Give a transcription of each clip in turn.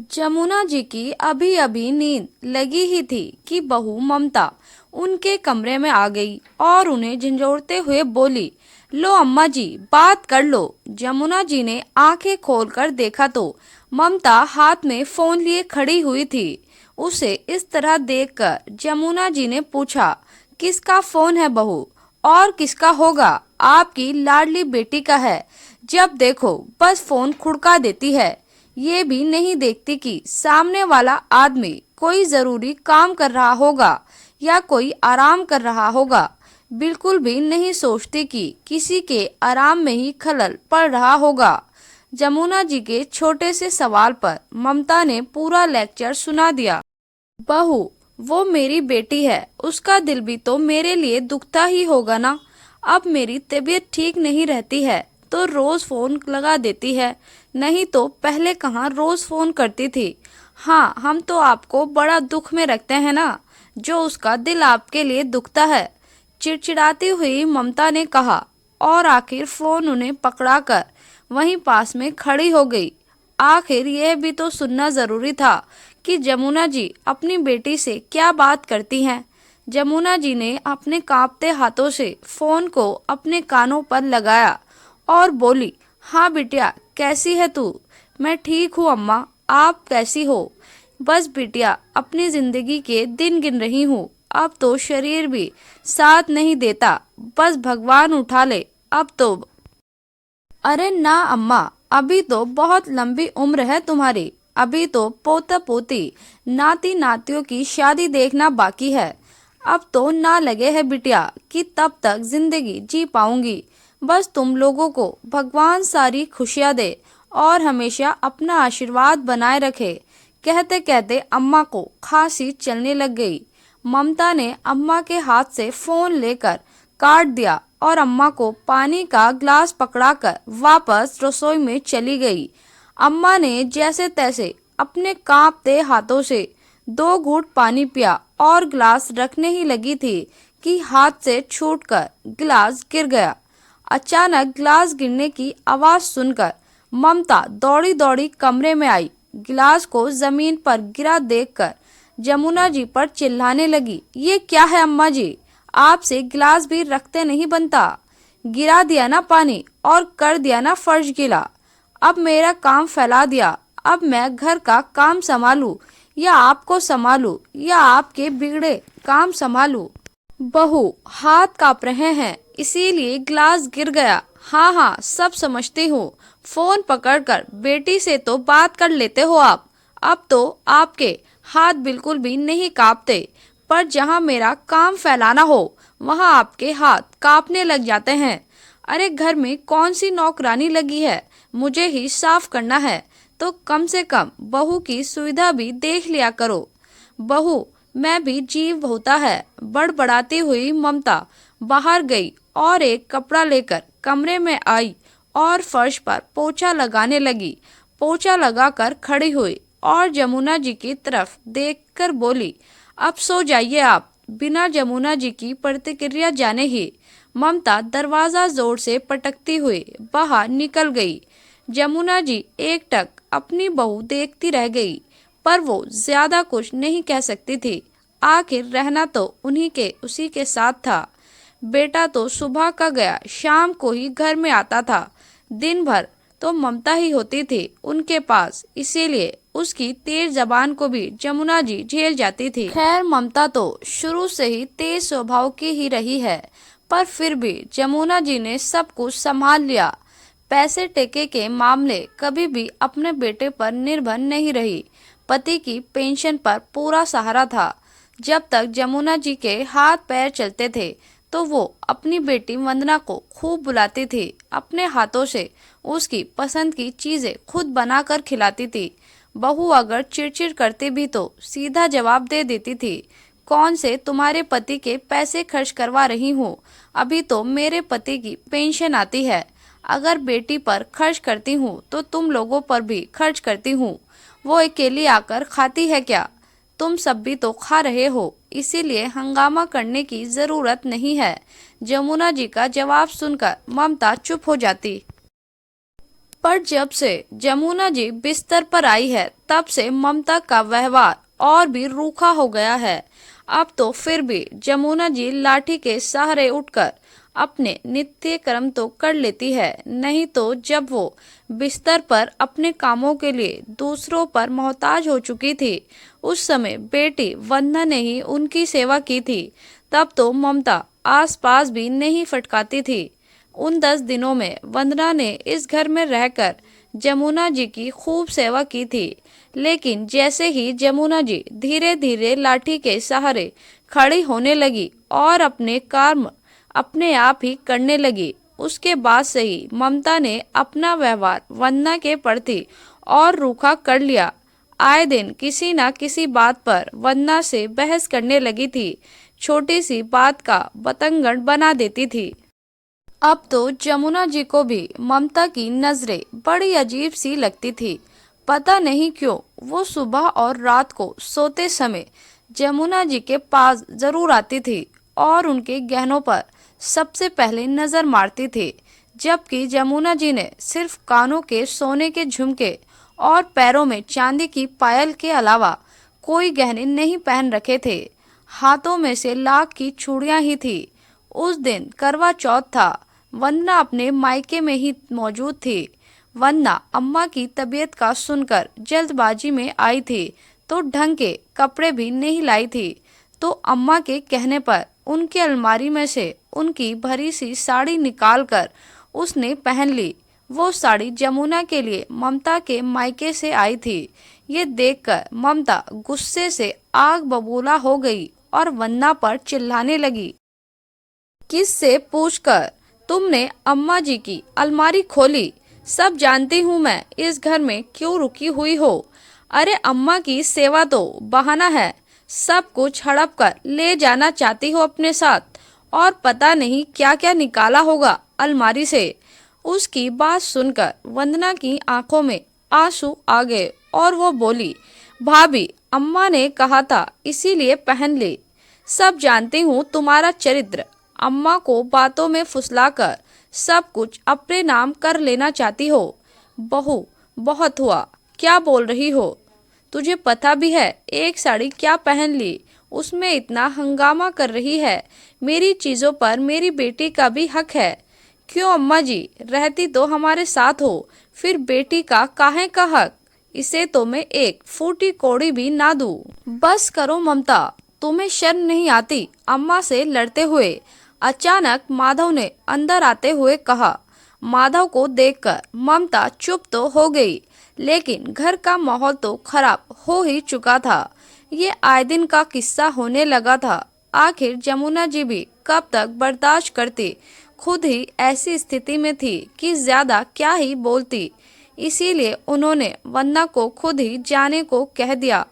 जमुना जी की अभी अभी नींद लगी ही थी कि बहू ममता उनके कमरे में आ गई और उन्हें झंझोड़ते हुए बोली, लो अम्मा जी, बात कर लो। जमुना जी ने आंखें खोलकर देखा तो ममता हाथ में फोन लिए खड़ी हुई थी। उसे इस तरह देखकर जमुना जी ने पूछा, किसका फोन है बहू? और किसका होगा? आपकी लाडली बेटी का है। जब देखो बस फोन खुड़का देती है। ये भी नहीं देखती कि सामने वाला आदमी कोई जरूरी काम कर रहा होगा या कोई आराम कर रहा होगा। बिल्कुल भी नहीं सोचती कि किसी के आराम में ही खलल पड़ रहा होगा। जमुना जी के छोटे से सवाल पर ममता ने पूरा लेक्चर सुना दिया। बहू, वो मेरी बेटी है, उसका दिल भी तो मेरे लिए दुखता ही होगा ना। अब मेरी तबीयत ठीक नहीं रहती है तो रोज फोन लगा देती है, नहीं तो पहले कहाँ रोज फोन करती थी। हाँ, हम तो आपको बड़ा दुख में रखते हैं ना, जो उसका दिल आपके लिए दुखता है। चिड़चिड़ाती हुई ममता ने कहा और आखिर फोन उन्हें पकड़ाकर वहीं पास में खड़ी हो गई। आखिर यह भी तो सुनना जरूरी था कि जमुना जी अपनी बेटी से क्या बात करती हैं। जमुना जी ने अपने कांपते हाथों से फोन को अपने कानों पर लगाया और बोली, हाँ बिटिया, कैसी है तू? मैं ठीक हूँ अम्मा, आप कैसी हो? बस बिटिया, अपनी जिंदगी के दिन गिन रही हूँ। अब तो शरीर भी साथ नहीं देता, बस भगवान उठा ले अब तो। अरे ना अम्मा, अभी तो बहुत लंबी उम्र है तुम्हारी। अभी तो पोता पोती नाती नातियों की शादी देखना बाकी है। अब तो ना लगे है बिटिया कि तब तक जिंदगी जी पाऊंगी। बस तुम लोगों को भगवान सारी खुशियां दे और हमेशा अपना आशीर्वाद बनाए रखे। कहते कहते अम्मा को खांसी चलने लग गई। ममता ने अम्मा के हाथ से फोन लेकर काट दिया और अम्मा को पानी का ग्लास पकड़ाकर वापस रसोई में चली गई। अम्मा ने जैसे तैसे अपने कांपते हाथों से 2 घूंट पानी पिया और गिलास रखने ही लगी थी कि हाथ से छूटकर गिलास गिर गया। अचानक गिलास गिरने की आवाज सुनकर ममता दौड़ी दौड़ी कमरे में आई। गिलास को जमीन पर गिरा देखकर जमुना जी पर चिल्लाने लगी, ये क्या है अम्मा जी? आपसे गिलास भी रखते नहीं बनता। गिरा दिया ना पानी और कर दिया ना फर्श गीला। अब मेरा काम फैला दिया। अब मैं घर का काम संभालूं या आपको संभालूं या आपके बिगड़े काम संभालूं? बहू, हाथ कांप रहे हैं इसीलिए गिलास गिर गया। हाँ हाँ, सब समझती हूँ। फोन पकड़कर बेटी से तो बात कर लेते हो आप। अब तो आपके हाथ बिल्कुल भी नहीं कांपते, पर जहाँ मेरा काम फैलाना हो वहाँ आपके हाथ कांपने लग जाते हैं। अरे घर में कौन सी नौकरानी लगी है, मुझे ही साफ करना है तो कम से कम बहू की सुविधा भी देख लिया करो। बहू, मैं भी जीव होता है। बड़बड़ाती हुई ममता बाहर गई और एक कपड़ा लेकर कमरे में आई और फर्श पर पोछा लगाने लगी। पोछा लगाकर खड़ी हुई और जमुना जी की तरफ देखकर बोली, अब सो जाइए आप। बिना जमुना जी की प्रतिक्रिया जाने ही ममता दरवाजा जोर से पटकती हुई बाहर निकल गई। जमुना जी एकटक अपनी बहू देखती रह गई, पर वो ज्यादा कुछ नहीं कह सकती थी। आखिर रहना तो उन्हीं के उसी के साथ था। बेटा तो सुबह का गया, शाम को ही घर में आता था। दिन भर तो ममता ही होती थी उनके पास, इसीलिए उसकी तेज जबान को भी जमुना जी झेल जाती थी। खैर, ममता तो शुरू से ही तेज स्वभाव की ही रही है, पर फिर भी जमुना जी ने सब कुछ संभाल लिया। पैसे टेके के मामले कभी भी अपने बेटे पर निर्भर नहीं रही। पति की पेंशन पर पूरा सहारा था। जब तक जमुना जी के हाथ पैर चलते थे तो वो अपनी बेटी वंदना को खूब बुलाती थी। अपने हाथों से उसकी पसंद की चीजें खुद बनाकर खिलाती थी। बहू अगर चिड़चिड़ करती भी तो सीधा जवाब दे देती थी, कौन से तुम्हारे पति के पैसे खर्च करवा रही हूँ, अभी तो मेरे पति की पेंशन आती है। अगर बेटी पर खर्च करती हूँ तो तुम लोगों पर भी खर्च करती हूँ। वो अकेली आकर खाती है क्या? तुम सब भी तो खा रहे हो, इसीलिए हंगामा करने की जरूरत नहीं है। जमुना जी का जवाब सुनकर ममता चुप हो जाती। पर जब से जमुना जी बिस्तर पर आई है तब से ममता का व्यवहार और भी रूखा हो गया है। अब तो फिर भी जमुना जी लाठी के सहारे उठकर अपने नित्य कर्म तो कर लेती है, नहीं तो जब वो बिस्तर पर अपने कामों के लिए दूसरों पर मोहताज हो चुकी थी, उस समय बेटी वंदना ने ही उनकी सेवा की थी। तब तो ममता आसपास भी नहीं फटकाती थी। उन 10 दिनों में वंदना ने इस घर में रहकर जमुना जी की खूब सेवा की थी, लेकिन जैसे ही जमुना जी धीरे धीरे लाठी के सहारे खड़ी होने लगी और अपने कर्म अपने आप ही करने लगी, उसके बाद से ही ममता ने अपना व्यवहार वंदना के प्रति और रूखा कर लिया। आए दिन किसी न किसी बात पर वंदना से बहस करने लगी थी, छोटी सी बात का बतंगड़ बना देती थी। अब तो जमुना जी को भी ममता की नजरें बड़ी अजीब सी लगती थी। पता नहीं क्यों वो सुबह और रात को सोते समय जमुना जी के पास जरूर आती थी और उनके गहनों पर सबसे पहले नजर मारती थी, जबकि जमुना जी ने सिर्फ कानों के सोने के झुमके और पैरों में चांदी की पायल के अलावा कोई गहने नहीं पहन रखे थे। हाथों में से लाख की चूड़ियां ही थी। उस दिन करवा चौथ था। वंदना अपने मायके में ही मौजूद थी। वंदना अम्मा की तबीयत का सुनकर जल्दबाजी में आई थी, तो ढंग के कपड़े भी नहीं लाई थी। तो अम्मा के कहने पर उनकी अलमारी में से उनकी भरी सी साड़ी निकालकर उसने पहन ली। वो साड़ी जमुना के लिए ममता के मायके से आई थी। ये देखकर ममता गुस्से से आग बबूला हो गई और वंदना पर चिल्लाने लगी। किससे पूछकर तुमने अम्मा जी की अलमारी खोली? सब जानती हूँ मैं इस घर में क्यों रुकी हुई हो। अरे अम्मा की सेवा तो बहाना है, सब कुछ हड़प कर ले जाना चाहती हो अपने साथ, और पता नहीं क्या क्या निकाला होगा अलमारी से। उसकी बात सुनकर वंदना की आंखों में आंसू आ गए और वो बोली, भाभी अम्मा ने कहा था इसीलिए पहन ली। सब जानती हूँ तुम्हारा चरित्र। अम्मा को बातों में फुसलाकर सब कुछ अपने नाम कर लेना चाहती हो। बहू बहुत हुआ, क्या बोल रही हो? तुझे पता भी है एक साड़ी क्या पहन ली, उसमें इतना हंगामा कर रही है। मेरी चीजों पर मेरी बेटी का भी हक है। क्यों अम्मा जी, रहती तो हमारे साथ हो, फिर बेटी का काहे का हक? इसे तो मैं एक फूटी कौड़ी भी ना दूं। बस करो ममता, तुम्हें शर्म नहीं आती अम्मा से लड़ते हुए? अचानक माधव ने अंदर आते हुए कहा। माधव को देखकर ममता चुप तो हो गई, लेकिन घर का माहौल तो खराब हो ही चुका था। ये आए दिन का किस्सा होने लगा था। आखिर जमुना जी भी कब तक बर्दाश्त करती, खुद ही ऐसी स्थिति में थी कि ज्यादा क्या ही बोलती। इसीलिए उन्होंने वंदना को खुद ही जाने को कह दिया।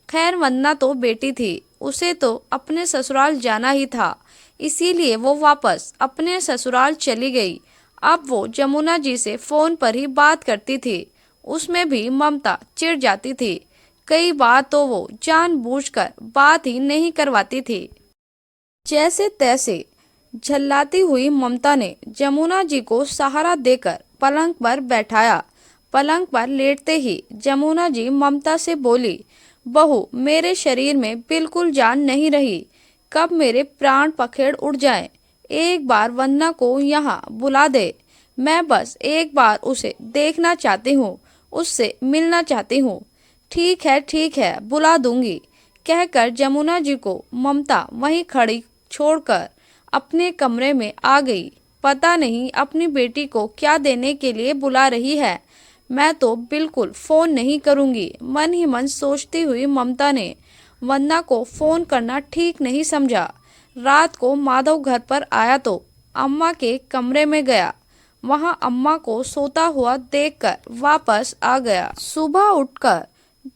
खैर वंदना तो बेटी थी, उसे तो अपने ससुराल जाना ही था, इसीलिए वो वापस अपने ससुराल चली गई। अब वो जमुना जी से फोन पर ही बात करती थी, उसमें भी ममता चिढ़ जाती थी। कई बार तो वो जानबूझकर बात ही नहीं करवाती थी। जैसे तैसे झल्लाती हुई ममता ने जमुना जी को सहारा देकर पलंग पर बैठाया। पलंग पर लेटते ही जमुना जी ममता से बोली, बहू मेरे शरीर में बिल्कुल जान नहीं रही, कब मेरे प्राण पखेड़ उड़ जाएं। एक बार वंदना को यहाँ बुला दे, मैं बस एक बार उसे देखना चाहती हूँ, उससे मिलना चाहती हूँ। ठीक है बुला दूंगी, कहकर जमुना जी को ममता वहीं खड़ी छोड़कर अपने कमरे में आ गई। पता नहीं अपनी बेटी को क्या देने के लिए बुला रही है। मैं तो बिल्कुल फोन नहीं करूंगी, मन ही मन सोचती हुई ममता ने वंदना को फोन करना ठीक नहीं समझा। रात को माधव घर पर आया तो अम्मा के कमरे में गया। वहां अम्मा को सोता हुआ देखकर वापस आ गया। सुबह उठकर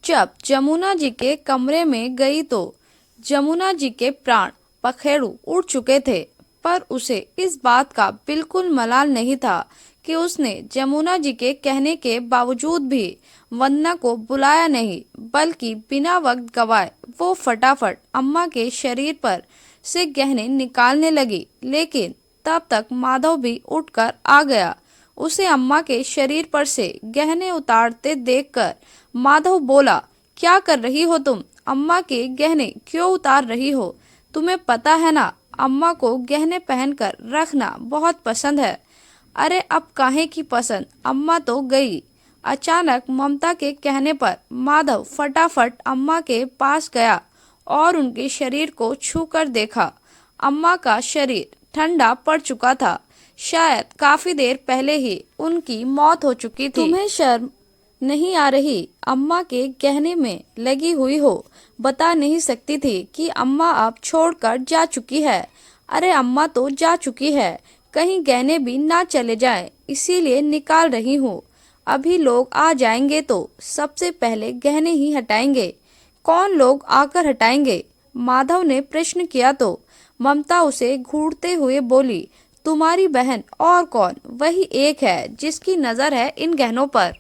जब जमुना जी के कमरे में गई तो जमुना जी के प्राण पखेरु उड़ चुके थे, पर उसे इस बात का बिल्कुल मलाल नहीं था कि उसने जमुना जी के कहने के बावजूद भी वंदना को बुलाया नहीं, बल्कि बिना वक्त गवाए वो फटाफट अम्मा के शरीर पर से गहने निकालने लगी। लेकिन तब तक माधव भी उठकर आ गया। उसे अम्मा के शरीर पर से गहने उतारते देखकर माधव बोला, क्या कर रही हो तुम? अम्मा के गहने क्यों उतार रही हो? तुम्हें पता है ना, अम्मा को गहने पहनकर रखना बहुत पसंद है। अरे अब काहे की पसंद, अम्मा तो गई। अचानक ममता के कहने पर माधव फटाफट अम्मा के पास गया और उनके शरीर को छूकर देखा। अम्मा का शरीर ठंडा पड़ चुका था, शायद काफी देर पहले ही उनकी मौत हो चुकी थी। तुम्हें शर्म नहीं आ रही? अम्मा के गहने में लगी हुई हो, बता नहीं सकती थी कि अम्मा अब छोड़कर जा चुकी है। अरे अम्मा तो जा चुकी है, कहीं गहने भी ना चले जाएं, इसीलिए निकाल रही हूँ। अभी लोग आ जाएंगे तो सबसे पहले गहने ही हटाएंगे। कौन लोग आकर हटाएंगे? माधव ने प्रश्न किया तो ममता उसे घूरते हुए बोली, तुम्हारी बहन और कौन, वही एक है जिसकी नजर है इन गहनों पर।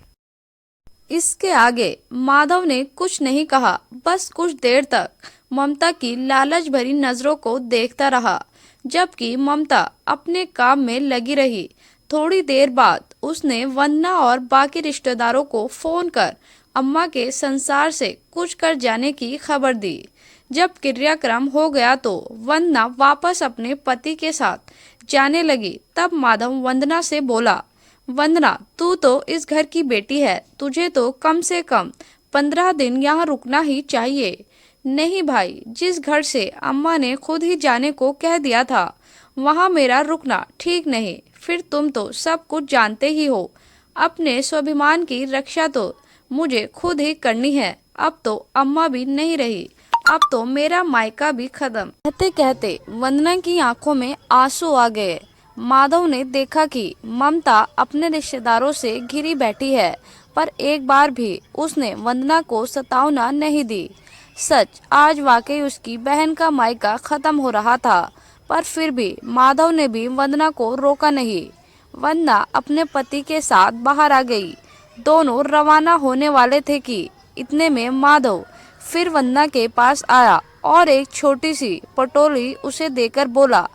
इसके आगे माधव ने कुछ नहीं कहा, बस कुछ देर तक ममता की लालच भरी नजरों को देखता रहा, जबकि ममता अपने काम में लगी रही। थोड़ी देर बाद उसने वंदना और बाकी रिश्तेदारों को फोन कर अम्मा के संसार से कुछ कर जाने की खबर दी। जब क्रियाक्रम हो गया तो वंदना वापस अपने पति के साथ जाने लगी। तब माधव वंदना से बोला, वंदना तू तो इस घर की बेटी है, तुझे तो कम से कम 15 दिन यहाँ रुकना ही चाहिए। नहीं भाई, जिस घर से अम्मा ने खुद ही जाने को कह दिया था वहाँ मेरा रुकना ठीक नहीं। फिर तुम तो सब कुछ जानते ही हो, अपने स्वाभिमान की रक्षा तो मुझे खुद ही करनी है। अब तो अम्मा भी नहीं रही, अब तो मेरा मायका भी खत्म। कहते कहते वंदना की आंखों में आंसू आ गए। माधव ने देखा कि ममता अपने रिश्तेदारों से घिरी बैठी है, पर एक बार भी उसने वंदना को सतावना नहीं दी। सच, आज वाकई उसकी बहन का मायका खत्म हो रहा था, पर फिर भी माधव ने भी वंदना को रोका नहीं। वंदना अपने पति के साथ बाहर आ गई। दोनों रवाना होने वाले थे कि इतने में माधव फिर वंदना के पास आया और एक छोटी सी पटोली उसे देकर बोला,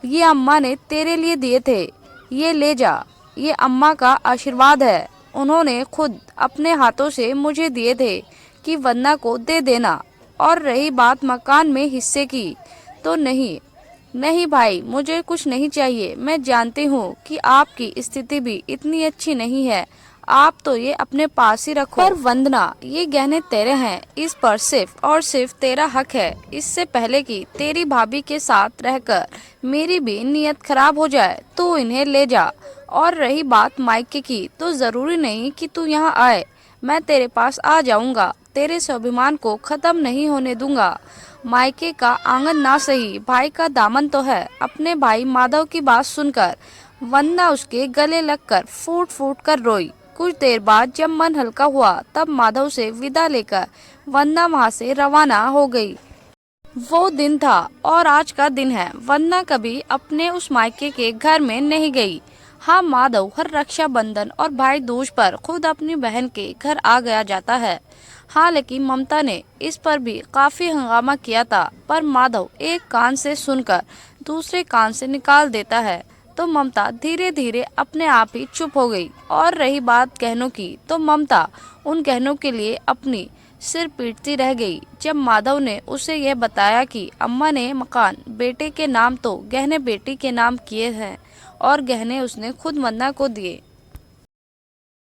ये अम्मा ने तेरे लिए दिए थे, ये ले जा, ये अम्मा का आशीर्वाद है। उन्होंने खुद अपने हाथों से मुझे दिए थे कि वंदना को दे देना। और रही बात मकान में हिस्से की, तो नहीं भाई, मुझे कुछ नहीं चाहिए। मैं जानती हूँ कि आपकी स्थिति भी इतनी अच्छी नहीं है, आप तो ये अपने पास ही रखो। पर वंदना, ये गहने तेरे हैं, इस पर सिर्फ और सिर्फ तेरा हक है। इससे पहले कि तेरी भाभी के साथ रहकर मेरी भी नीयत खराब हो जाए, तू इन्हें ले जा। और रही बात मायके की, तो जरूरी नहीं कि तू यहाँ आए, मैं तेरे पास आ जाऊंगा, तेरे स्वाभिमान को खत्म नहीं होने दूंगा। मायके का आंगन ना सही, भाई का दामन तो है। अपने भाई माधव की बात सुनकर वंदना उसके गले लगकर फूट फूट कर रोई। कुछ देर बाद जब मन हल्का हुआ, तब माधव से विदा लेकर वंदना वहाँ से रवाना हो गई। वो दिन था और आज का दिन है। वंदना कभी अपने उस मायके के घर में नहीं गई। हाँ, माधव हर रक्षाबंधन और भाई दूज पर खुद अपनी बहन के घर आ गया जाता है। हाँ, लेकिन ममता ने इस पर भी काफी हंगामा किया था, पर माधव एक कान से सुनकर दूसरे कान से निकाल देता है, तो ममता धीरे धीरे अपने आप ही चुप हो गई। और रही बात गहनों की, तो ममता उन गहनों के लिए अपनी सिर पीटती रह गई। जब माधव ने उसे यह बताया कि अम्मा ने मकान बेटे के नाम तो गहने बेटी के नाम किए हैं और गहने उसने खुद वंदना को दिए,